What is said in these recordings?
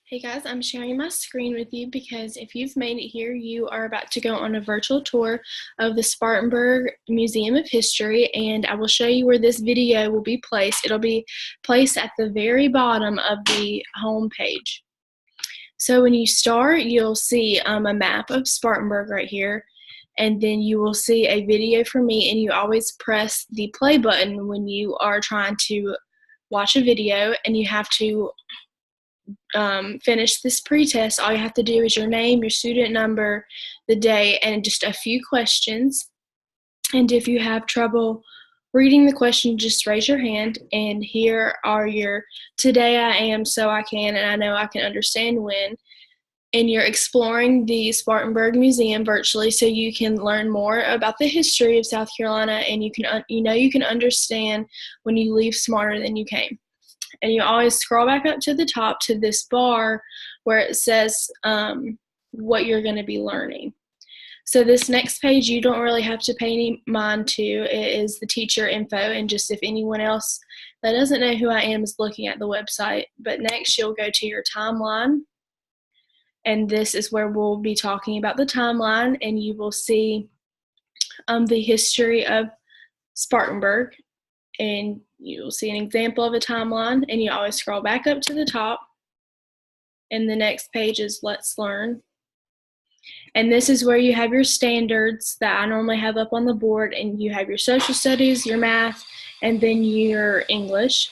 Hey guys, I'm sharing my screen with you because if you've made it here, you are about to go on a virtual tour of the Spartanburg Museum of History, and I will show you where this video will be placed. It'll be placed at the very bottom of the home page. So when you start, you'll see a map of Spartanburg right here, and then you will see a video from me, and you always press the play button when you are trying to watch a video, and you have to finish this pretest. All you have to do is your name, your student number, the day, and just a few questions. And if you have trouble reading the question, just raise your hand. And here are your today I am, so I can, and I know I can understand when. And you're exploring the Spartanburg Museum virtually, so you can learn more about the history of South Carolina, and you can understand when you leave smarter than you came. And you always scroll back up to the top to this bar where it says what you're going to be learning. So this next page, you don't really have to pay any mind to. It is the teacher info, and just if anyone else that doesn't know who I am is looking at the website. But next, you'll go to your timeline, and this is where we'll be talking about the timeline, and you will see the history of Spartanburg, and you'll see an example of a timeline, and you always scroll back up to the top, and the next page is Let's Learn. And this is where you have your standards that I normally have up on the board, and you have your social studies, your math, and then your English.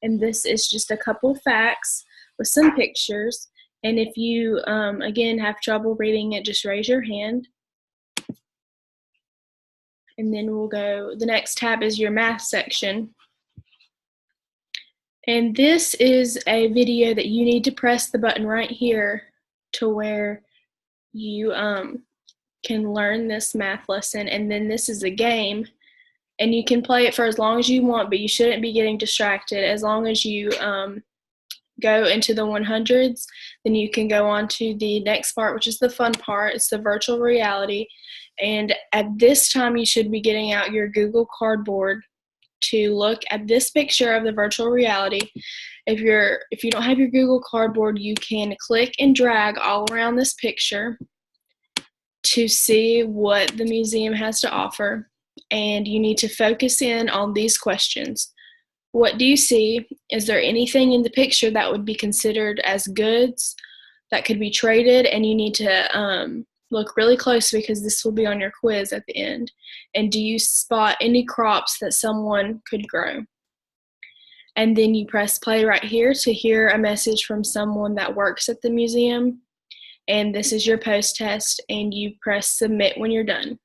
And this is just a couple facts with some pictures. And if you, again, have trouble reading it, just raise your hand. And then we'll go, the next tab is your math section. And this is a video that you need to press the button right here to where you can learn this math lesson. And then this is a game, and you can play it for as long as you want, but you shouldn't be getting distracted. As long as you go into the 100s, then you can go on to the next part, which is the fun part. It's the virtual reality. And at this time, you should be getting out your Google Cardboard to look at this picture of the virtual reality. If you don't have your Google Cardboard, you can click and drag all around this picture to see what the museum has to offer. And you need to focus in on these questions. What do you see? Is there anything in the picture that would be considered as goods that could be traded? And you need to look really close because this will be on your quiz at the end. And do you spot any crops that someone could grow? And then you press play right here to hear a message from someone that works at the museum. And this is your post test, and you press submit when you're done.